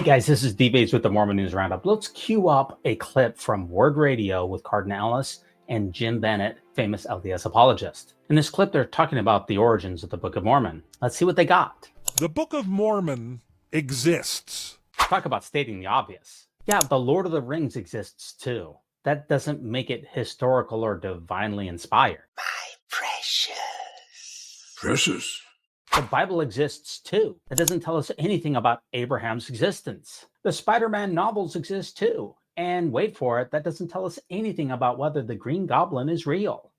Guys, this is Debates with the Mormon News Roundup. Let's cue up a clip from Word Radio with Cardon Ellis and Jim Bennett, famous LDS apologist. In this clip, they're talking about the origins of the Book of Mormon. Let's see what they got. The Book of Mormon exists. Talk about stating the obvious. Yeah, the Lord of the Rings exists too. That doesn't make it historical or divinely inspired. My precious. Precious? The Bible exists too. It doesn't tell us anything about Abraham's existence. The Spider-Man novels exist too. And wait for it, that doesn't tell us anything about whether the Green Goblin is real.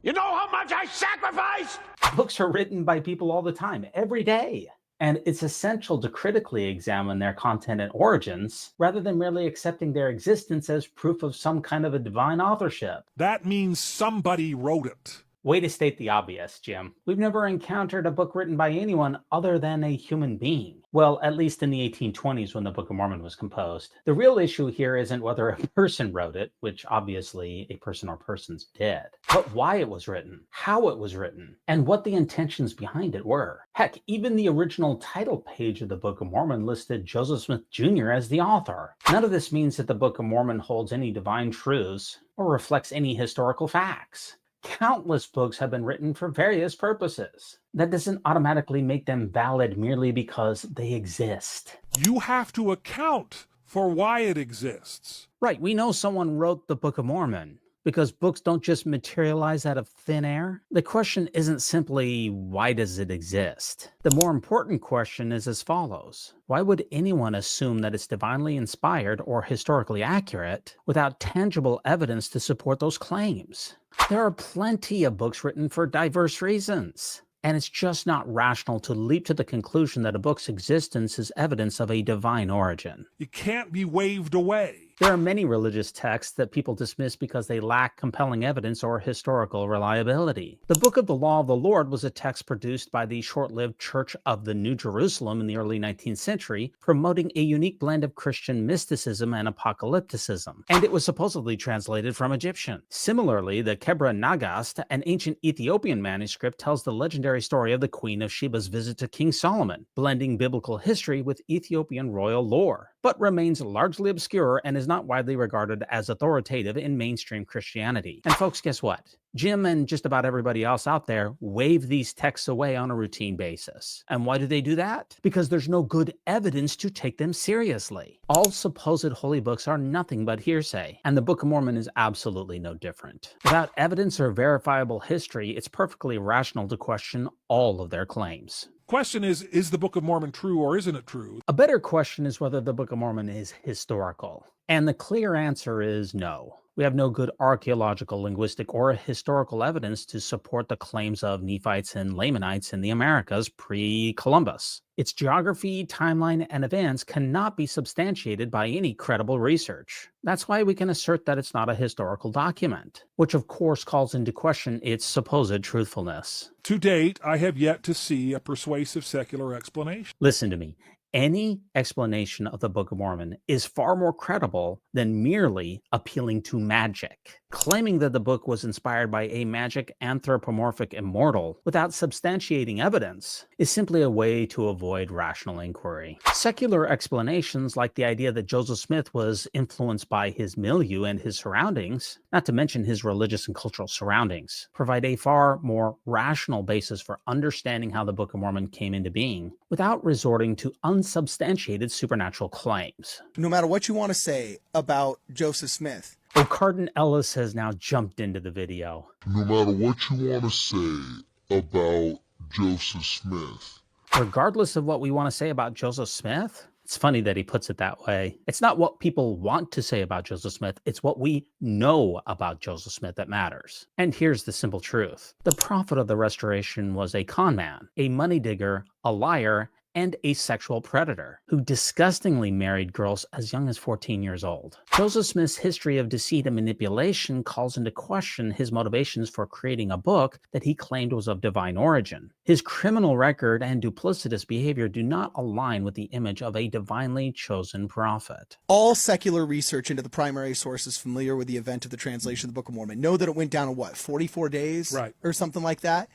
You know how much I sacrificed? Books are written by people all the time, every day. And it's essential to critically examine their content and origins, rather than merely accepting their existence as proof of some kind of a divine authorship. That means somebody wrote it. Way to state the obvious, Jim. We've never encountered a book written by anyone other than a human being. Well, at least in the 1820s when the Book of Mormon was composed. The real issue here isn't whether a person wrote it, which obviously a person or persons did, but why it was written, how it was written, and what the intentions behind it were. Heck, even the original title page of the Book of Mormon listed Joseph Smith Jr. as the author. None of this means that the Book of Mormon holds any divine truths or reflects any historical facts. Countless books have been written for various purposes. That doesn't automatically make them valid merely because they exist. You have to account for why it exists. Right, we know someone wrote the Book of Mormon because books don't just materialize out of thin air. The question isn't simply, why does it exist? The more important question is as follows. Why would anyone assume that it's divinely inspired or historically accurate without tangible evidence to support those claims? There are plenty of books written for diverse reasons, and it's just not rational to leap to the conclusion that a book's existence is evidence of a divine origin. It can't be waved away. There are many religious texts that people dismiss because they lack compelling evidence or historical reliability. The Book of the Law of the Lord was a text produced by the short-lived Church of the New Jerusalem in the early 19th century, promoting a unique blend of Christian mysticism and apocalypticism, and it was supposedly translated from Egyptian. Similarly, the Kebra Nagast, an ancient Ethiopian manuscript, tells the legendary story of the Queen of Sheba's visit to King Solomon, blending biblical history with Ethiopian royal lore, but remains largely obscure and is not widely regarded as authoritative in mainstream Christianity. And folks, guess what? Jim and just about everybody else out there wave these texts away on a routine basis. And why do they do that? Because there's no good evidence to take them seriously. All supposed holy books are nothing but hearsay, and the Book of Mormon is absolutely no different. Without evidence or verifiable history, it's perfectly rational to question all of their claims. Question is the Book of Mormon true or isn't it true? A better question is whether the Book of Mormon is historical. And the clear answer is no. We have no good archaeological, linguistic, or historical evidence to support the claims of Nephites and Lamanites in the Americas pre-Columbus. Its geography, timeline, and events cannot be substantiated by any credible research. That's why we can assert that it's not a historical document, which of course calls into question its supposed truthfulness. To date, I have yet to see a persuasive secular explanation. Listen to me. Any explanation of the Book of Mormon is far more credible than merely appealing to magic. Claiming that the book was inspired by a magic anthropomorphic immortal without substantiating evidence is simply a way to avoid rational inquiry. Secular explanations like the idea that Joseph Smith was influenced by his milieu and his surroundings, not to mention his religious and cultural surroundings, provide a far more rational basis for understanding how the Book of Mormon came into being without resorting to unsubstantiated supernatural claims. No matter what you want to say about Joseph Smith, Cardon Ellis has now jumped into the video. No matter what you want to say about Joseph Smith. Regardless of what we want to say about Joseph Smith, it's funny that he puts it that way. It's not what people want to say about Joseph Smith, it's what we know about Joseph Smith that matters. And here's the simple truth. The prophet of the Restoration was a con man, a money digger, a liar, and a sexual predator who disgustingly married girls as young as 14 years old. Joseph Smith's history of deceit and manipulation calls into question his motivations for creating a book that he claimed was of divine origin. His criminal record and duplicitous behavior do not align with the image of a divinely chosen prophet. All secular research into the primary sources familiar with the event of the translation of the Book of Mormon know that it went down in 44 days? Right. Or something like that?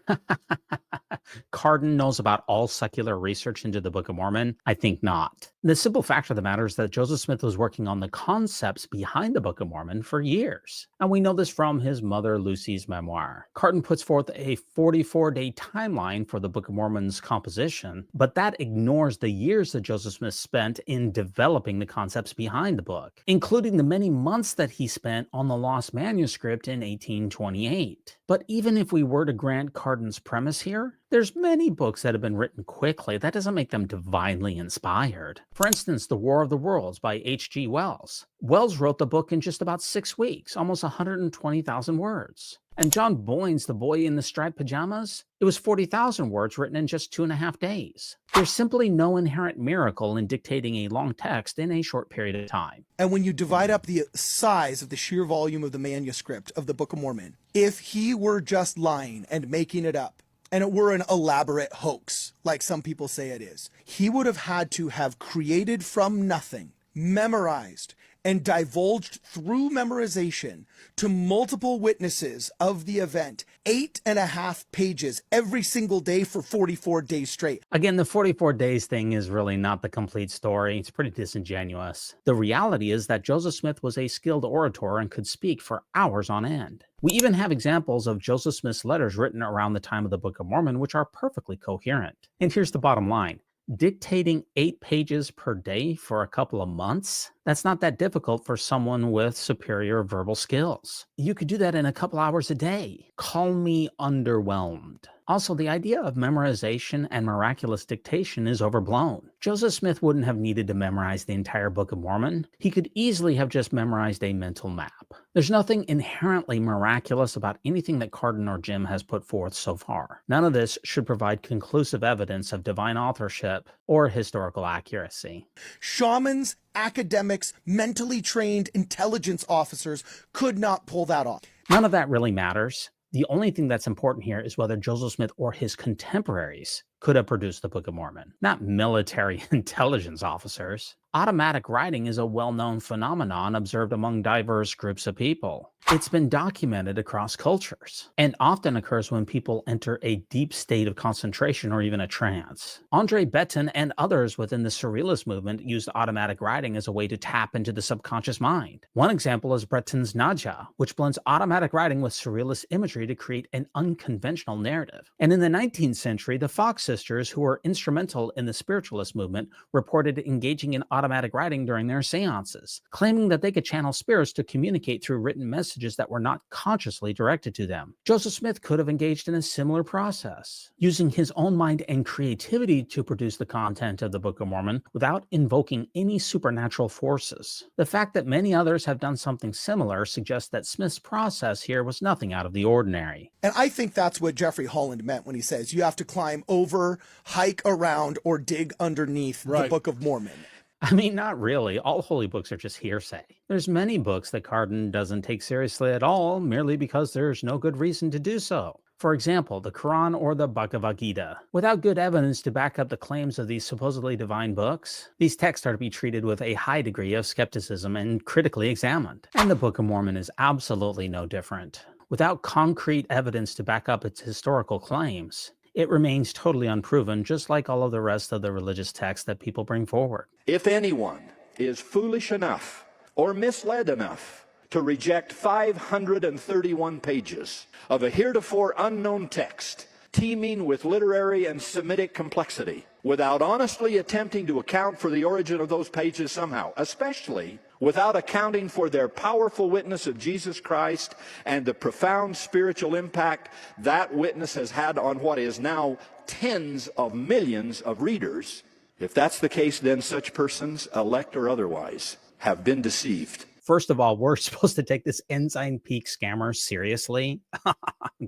Cardon knows about all secular research into the Book of Mormon? I think not. The simple fact of the matter is that Joseph Smith was working on the concepts behind the Book of Mormon for years. And we know this from his mother Lucy's memoir. Cardon puts forth a 44-day timeline for the Book of Mormon's composition, but that ignores the years that Joseph Smith spent in developing the concepts behind the book, including the many months that he spent on the lost manuscript in 1828. But even if we were to grant Cardon's premise here, there's many books that have been written quickly. That doesn't make them divinely inspired. For instance, The War of the Worlds by H.G. Wells. Wells wrote the book in just about 6 weeks, almost 120,000 words. And John Boyne's The Boy in the Striped Pajamas? It was 40,000 words written in just 2.5 days. There's simply no inherent miracle in dictating a long text in a short period of time. And when you divide up the size of the sheer volume of the manuscript of the Book of Mormon, if he were just lying and making it up, and it were an elaborate hoax, like some people say it is, he would have had to have created from nothing, memorized, and divulged through memorization to multiple witnesses of the event 8.5 pages every single day for 44 days straight. Again, the 44 days thing is really not the complete story. It's pretty disingenuous. The reality is that Joseph Smith was a skilled orator and could speak for hours on end. We even have examples of Joseph Smith's letters written around the time of the Book of Mormon, which are perfectly coherent. And here's the bottom line. Dictating 8 pages per day for a couple of months? That's not that difficult for someone with superior verbal skills. You could do that in a couple hours a day. Call me underwhelmed. Also, the idea of memorization and miraculous dictation is overblown. Joseph Smith wouldn't have needed to memorize the entire Book of Mormon. He could easily have just memorized a mental map. There's nothing inherently miraculous about anything that Cardon or Jim has put forth so far. None of this should provide conclusive evidence of divine authorship or historical accuracy. Shamans, academics, mentally trained intelligence officers could not pull that off. None of that really matters. The only thing that's important here is whether Joseph Smith or his contemporaries could have produced the Book of Mormon, not military intelligence officers. Automatic writing is a well-known phenomenon observed among diverse groups of people. It's been documented across cultures and often occurs when people enter a deep state of concentration or even a trance. Andre Beton and others within the Surrealist movement used automatic writing as a way to tap into the subconscious mind. One example is Breton's Nadja, which blends automatic writing with Surrealist imagery to create an unconventional narrative. And in the 19th century, the Fox sisters, who were instrumental in the spiritualist movement, reported engaging in automatic writing during their seances, claiming that they could channel spirits to communicate through written messages that were not consciously directed to them. Joseph Smith could have engaged in a similar process, using his own mind and creativity to produce the content of the Book of Mormon without invoking any supernatural forces. The fact that many others have done something similar suggests that Smith's process here was nothing out of the ordinary. And I think that's what Jeffrey Holland meant when he says you have to climb over, hike around, or dig underneath the Book of Mormon. I mean, not really. All holy books are just hearsay. There's many books that Cardon doesn't take seriously at all, merely because there's no good reason to do so. For example, the Quran or the Bhagavad Gita. Without good evidence to back up the claims of these supposedly divine books, these texts are to be treated with a high degree of skepticism and critically examined. And the Book of Mormon is absolutely no different. Without concrete evidence to back up its historical claims, it remains totally unproven, just like all of the rest of the religious texts that people bring forward. If anyone is foolish enough or misled enough to reject 531 pages of a heretofore unknown text, teeming with literary and Semitic complexity, without honestly attempting to account for the origin of those pages somehow, especially without accounting for their powerful witness of Jesus Christ and the profound spiritual impact that witness has had on what is now tens of millions of readers, if that's the case, then such persons, elect or otherwise, have been deceived First of all, we're supposed to take this Ensign Peak scammer seriously?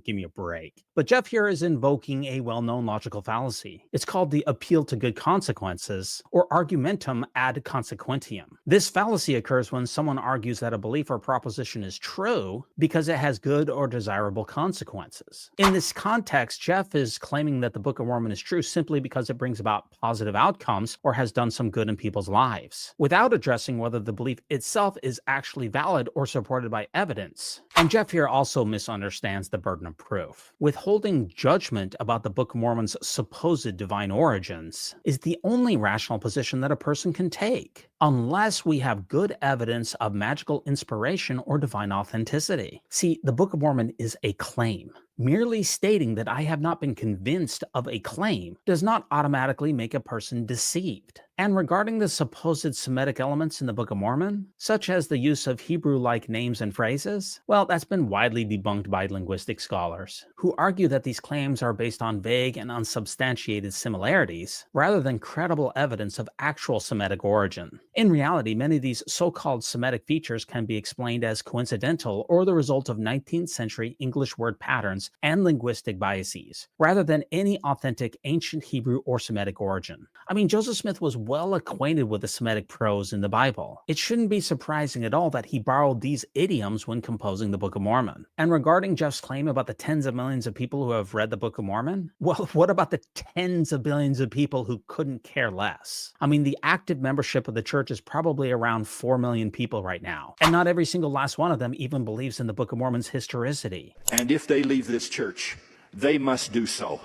Give me a break. But Jeff here is invoking a well-known logical fallacy. It's called the appeal to good consequences, or argumentum ad consequentium. This fallacy occurs when someone argues that a belief or proposition is true because it has good or desirable consequences. In this context, Jeff is claiming that the Book of Mormon is true simply because it brings about positive outcomes or has done some good in people's lives, without addressing whether the belief itself is actually valid or supported by evidence. And Jeff here also misunderstands the burden of proof. Withholding judgment about the Book of Mormon's supposed divine origins is the only rational position that a person can take, unless we have good evidence of magical inspiration or divine authenticity. See, the Book of Mormon is a claim. Merely stating that I have not been convinced of a claim does not automatically make a person deceived. And regarding the supposed Semitic elements in the Book of Mormon, such as the use of Hebrew-like names and phrases, well, that's been widely debunked by linguistic scholars, who argue that these claims are based on vague and unsubstantiated similarities, rather than credible evidence of actual Semitic origin. In reality, many of these so-called Semitic features can be explained as coincidental or the result of 19th century English word patterns and linguistic biases, rather than any authentic ancient Hebrew or Semitic origin. I mean, Joseph Smith was well acquainted with the Semitic prose in the Bible. It shouldn't be surprising at all that he borrowed these idioms when composing the Book of Mormon. And regarding Jeff's claim about the tens of millions of people who have read the Book of Mormon, well, what about the tens of billions of people who couldn't care less? I mean, the active membership of the church is probably around 4 million people right now, and not every single last one of them even believes in the Book of Mormon's historicity. And if they leave this church, they must do so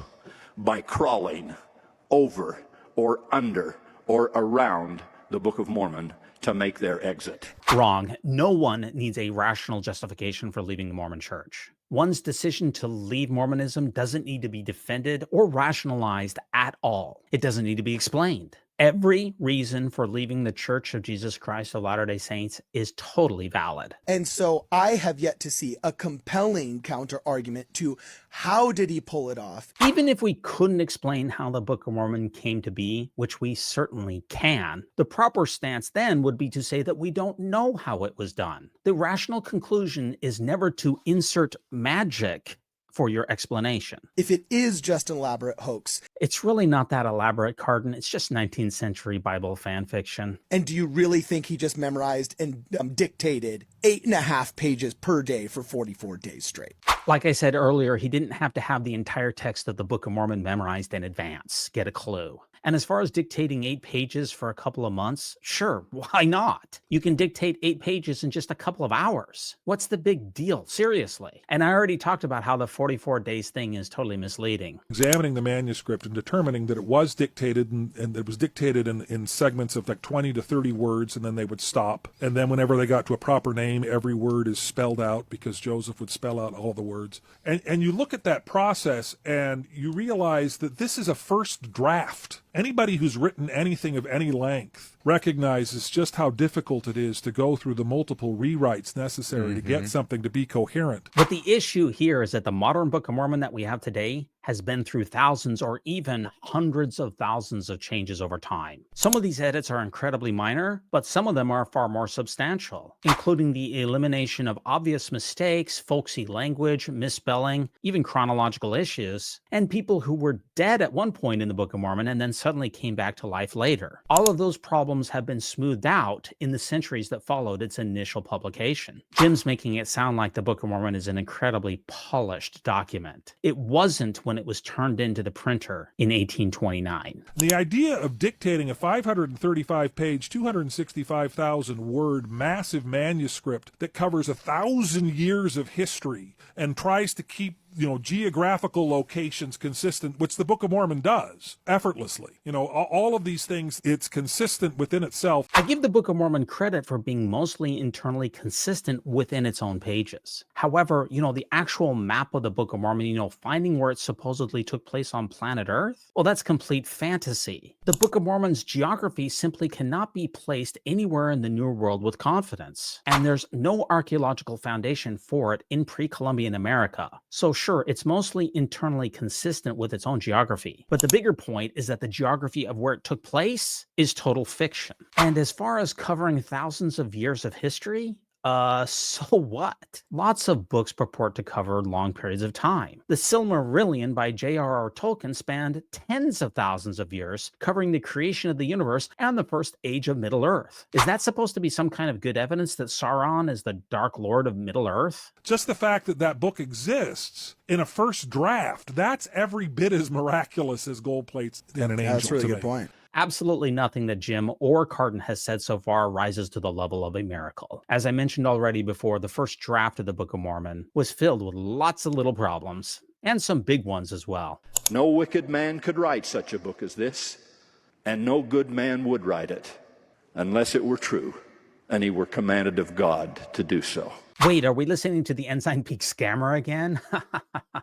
by crawling over or under or around the Book of Mormon to make their exit. Wrong. No one needs a rational justification for leaving the Mormon Church. One's decision to leave Mormonism doesn't need to be defended or rationalized at all. It doesn't need to be explained. Every reason for leaving the Church of Jesus Christ of Latter-day Saints is totally valid. And so I have yet to see a compelling counter argument to how did he pull it off? Even if we couldn't explain how the Book of Mormon came to be, which we certainly can, the proper stance then would be to say that we don't know how it was done. The rational conclusion is never to insert magic for your explanation. If it is just an elaborate hoax. It's really not that elaborate, Cardon. It's just 19th century Bible fan fiction. And do you really think he just memorized and dictated 8.5 pages per day for 44 days straight? Like I said earlier, he didn't have to have the entire text of the Book of Mormon memorized in advance. Get a clue. And as far as dictating 8 pages for a couple of months, sure, why not? You can dictate 8 pages in just a couple of hours. What's the big deal? Seriously. And I already talked about how the 44 days thing is totally misleading. Examining the manuscript and determining that it was dictated and it was dictated in segments of like 20 to 30 words, and then they would stop. And then whenever they got to a proper name, every word is spelled out because Joseph would spell out all the words. And you look at that process and you realize that this is a first draft. Anybody who's written anything of any length recognizes just how difficult it is to go through the multiple rewrites necessary to get something to be coherent. But the issue here is that the modern Book of Mormon that we have today has been through thousands or even hundreds of thousands of changes over time. Some of these edits are incredibly minor, but some of them are far more substantial, including the elimination of obvious mistakes, folksy language, misspelling, even chronological issues, and people who were dead at one point in the Book of Mormon and then suddenly came back to life later. All of those problems have been smoothed out in the centuries that followed its initial publication. Jim's making it sound like the Book of Mormon is an incredibly polished document. It wasn't when it was turned into the printer in 1829. The idea of dictating a 535-page, 265,000-word massive manuscript that covers 1,000 years of history and tries to keep geographical locations consistent, which the Book of Mormon does effortlessly. All of these things, it's consistent within itself. I give the Book of Mormon credit for being mostly internally consistent within its own pages. However, the actual map of the Book of Mormon, finding where it supposedly took place on planet Earth, well, that's complete fantasy. The Book of Mormon's geography simply cannot be placed anywhere in the New World with confidence, and there's no archaeological foundation for it in pre-Columbian America. So sure, it's mostly internally consistent with its own geography, but the bigger point is that the geography of where it took place is total fiction. And as far as covering thousands of years of history, so what? Lots of books purport to cover long periods of time. The Silmarillion by J.R.R. Tolkien spanned tens of thousands of years, covering the creation of the universe and the first age of Middle-earth. Is that supposed to be some kind of good evidence that Sauron is the Dark Lord of Middle-earth? Just the fact that that book exists in a first draft, that's every bit as miraculous as gold plates and an angel. That's a really to good me. point. Absolutely nothing that Jim or Cardon has said so far rises to the level of a miracle. As I mentioned already before, the first draft of the Book of Mormon was filled with lots of little problems, and some big ones as well. No wicked man could write such a book as this, and no good man would write it, unless it were true, and he were commanded of God to do so. Wait, are we listening to the Ensign Peak scammer again?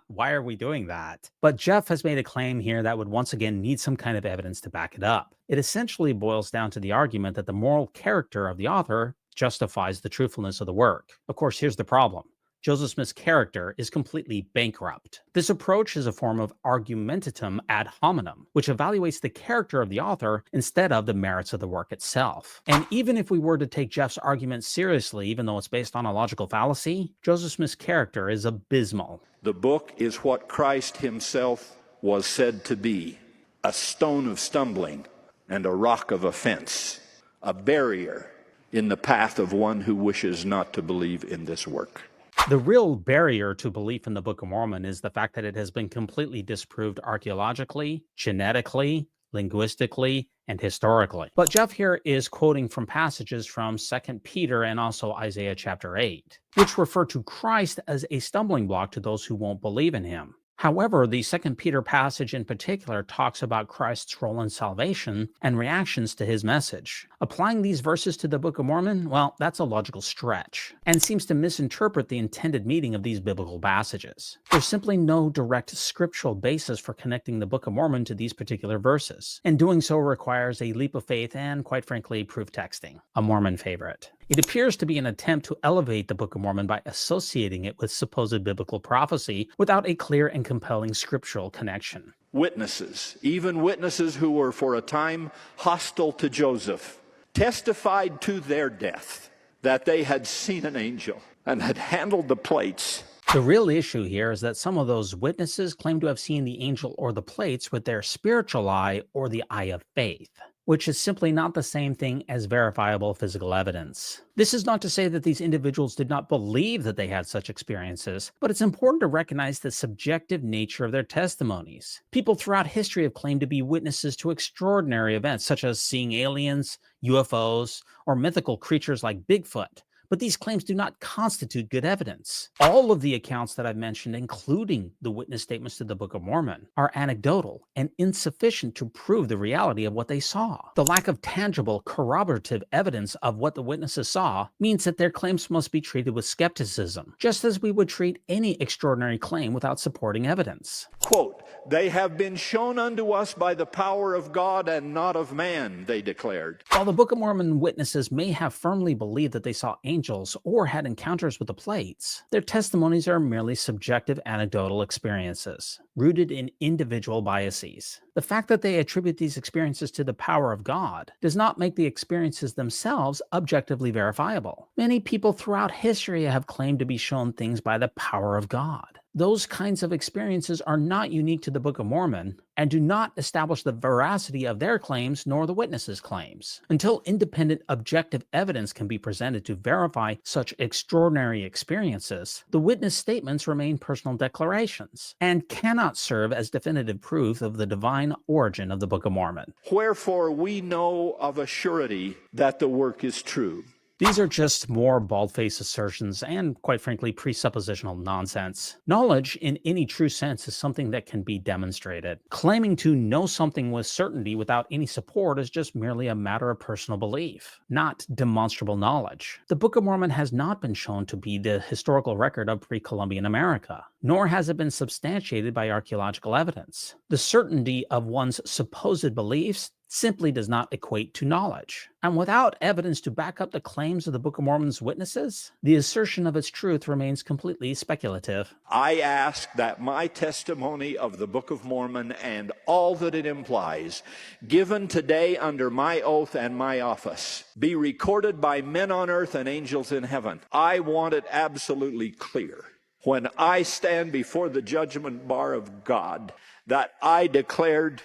Why are we doing that? But Jeff has made a claim here that would once again need some kind of evidence to back it up. It essentially boils down to the argument that the moral character of the author justifies the truthfulness of the work. Of course, here's the problem. Joseph Smith's character is completely bankrupt. This approach is a form of argumentatum ad hominem, which evaluates the character of the author instead of the merits of the work itself. And even if we were to take Jeff's argument seriously, even though it's based on a logical fallacy, Joseph Smith's character is abysmal. The book is what Christ himself was said to be, a stone of stumbling and a rock of offense, a barrier in the path of one who wishes not to believe in this work. The real barrier to belief in the Book of Mormon is the fact that it has been completely disproved archaeologically, genetically, linguistically, and historically. But Jeff here is quoting from passages from 2 Peter and also Isaiah chapter 8, which refer to Christ as a stumbling block to those who won't believe in him. However, the 2 Peter passage in particular talks about Christ's role in salvation and reactions to his message. Applying these verses to the Book of Mormon, well, that's a logical stretch, and seems to misinterpret the intended meaning of these biblical passages. There's simply no direct scriptural basis for connecting the Book of Mormon to these particular verses, and doing so requires a leap of faith and, quite frankly, proof texting, a Mormon favorite. It appears to be an attempt to elevate the Book of Mormon by associating it with supposed biblical prophecy without a clear and compelling scriptural connection. Witnesses, even witnesses who were for a time hostile to Joseph, testified to their death that they had seen an angel and had handled the plates. The real issue here is that some of those witnesses claim to have seen the angel or the plates with their spiritual eye or the eye of faith, which is simply not the same thing as verifiable physical evidence. This is not to say that these individuals did not believe that they had such experiences, but it's important to recognize the subjective nature of their testimonies. People throughout history have claimed to be witnesses to extraordinary events, such as seeing aliens, UFOs, or mythical creatures like Bigfoot. But these claims do not constitute good evidence. All of the accounts that I've mentioned, including the witness statements to the Book of Mormon, are anecdotal and insufficient to prove the reality of what they saw. The lack of tangible, corroborative evidence of what the witnesses saw means that their claims must be treated with skepticism, just as we would treat any extraordinary claim without supporting evidence. Quote, "They have been shown unto us by the power of God and not of man," they declared. While the Book of Mormon witnesses may have firmly believed that they saw angels or had encounters with the plates, their testimonies are merely subjective anecdotal experiences, rooted in individual biases. The fact that they attribute these experiences to the power of God does not make the experiences themselves objectively verifiable. Many people throughout history have claimed to be shown things by the power of God. Those kinds of experiences are not unique to the Book of Mormon and do not establish the veracity of their claims nor the witnesses' claims. Until independent objective evidence can be presented to verify such extraordinary experiences, the witness statements remain personal declarations and cannot serve as definitive proof of the divine origin of the Book of Mormon. Wherefore we know of a surety that the work is true. These are just more bald-faced assertions and, quite frankly, presuppositional nonsense. Knowledge, in any true sense, is something that can be demonstrated. Claiming to know something with certainty without any support is just merely a matter of personal belief, not demonstrable knowledge. The Book of Mormon has not been shown to be the historical record of pre-Columbian America, nor has it been substantiated by archaeological evidence. The certainty of one's supposed beliefs simply does not equate to knowledge. And without evidence to back up the claims of the Book of Mormon's witnesses, the assertion of its truth remains completely speculative. I ask that my testimony of the Book of Mormon and all that it implies, given today under my oath and my office, be recorded by men on earth and angels in heaven. I want it absolutely clear when I stand before the judgment bar of God that I declared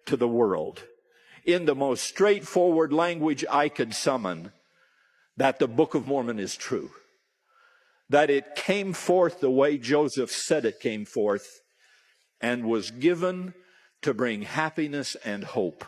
to the world, in the most straightforward language I could summon, that the Book of Mormon is true. That it came forth the way Joseph said it came forth, and was given to bring happiness and hope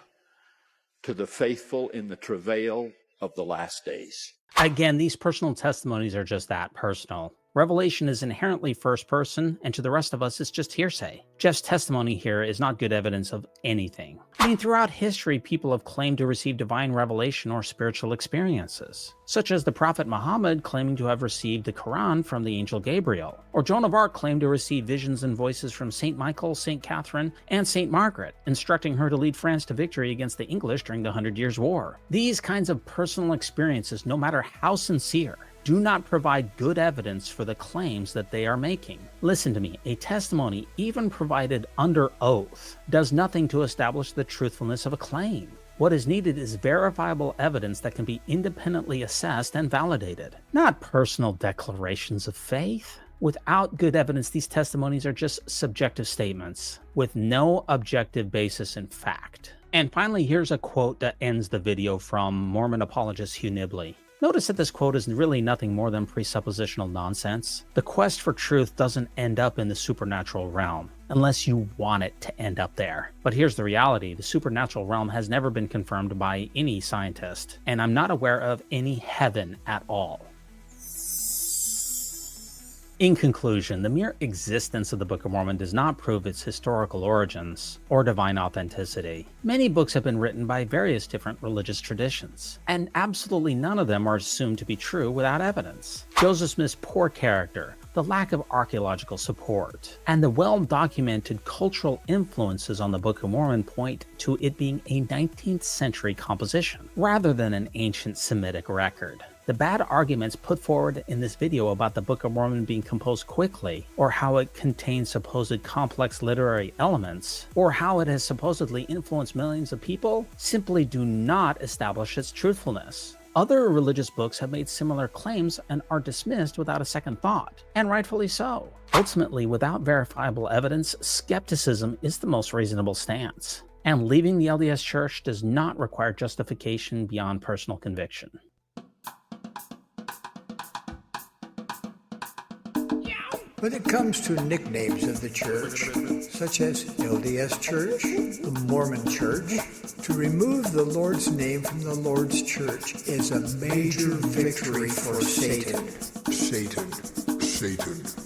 to the faithful in the travail of the last days. Again, these personal testimonies are just that, personal. Revelation is inherently first person, and to the rest of us, it's just hearsay. Jeff's testimony here is not good evidence of anything. I mean, throughout history, people have claimed to receive divine revelation or spiritual experiences, such as the Prophet Muhammad claiming to have received the Quran from the angel Gabriel, or Joan of Arc claimed to receive visions and voices from St. Michael, St. Catherine, and St. Margaret, instructing her to lead France to victory against the English during the 100 Years' War. These kinds of personal experiences, no matter how sincere, do not provide good evidence for the claims that they are making. Listen to me, a testimony, even provided under oath, does nothing to establish the truthfulness of a claim. What is needed is verifiable evidence that can be independently assessed and validated, not personal declarations of faith. Without good evidence, these testimonies are just subjective statements with no objective basis in fact. And finally, here's a quote that ends the video from Mormon apologist Hugh Nibley. Notice that this quote is really nothing more than presuppositional nonsense. The quest for truth doesn't end up in the supernatural realm, unless you want it to end up there. But here's the reality, the supernatural realm has never been confirmed by any scientist, and I'm not aware of any heaven at all. In conclusion, the mere existence of the Book of Mormon does not prove its historical origins or divine authenticity. Many books have been written by various different religious traditions, and absolutely none of them are assumed to be true without evidence. Joseph Smith's poor character, the lack of archaeological support, and the well-documented cultural influences on the Book of Mormon point to it being a 19th century composition, rather than an ancient Semitic record. The bad arguments put forward in this video about the Book of Mormon being composed quickly, or how it contains supposed complex literary elements, or how it has supposedly influenced millions of people, simply do not establish its truthfulness. Other religious books have made similar claims and are dismissed without a second thought, and rightfully so. Ultimately, without verifiable evidence, skepticism is the most reasonable stance, and leaving the LDS Church does not require justification beyond personal conviction. When it comes to nicknames of the church, such as LDS Church, the Mormon Church, to remove the Lord's name from the Lord's church is a major victory for Satan. Satan.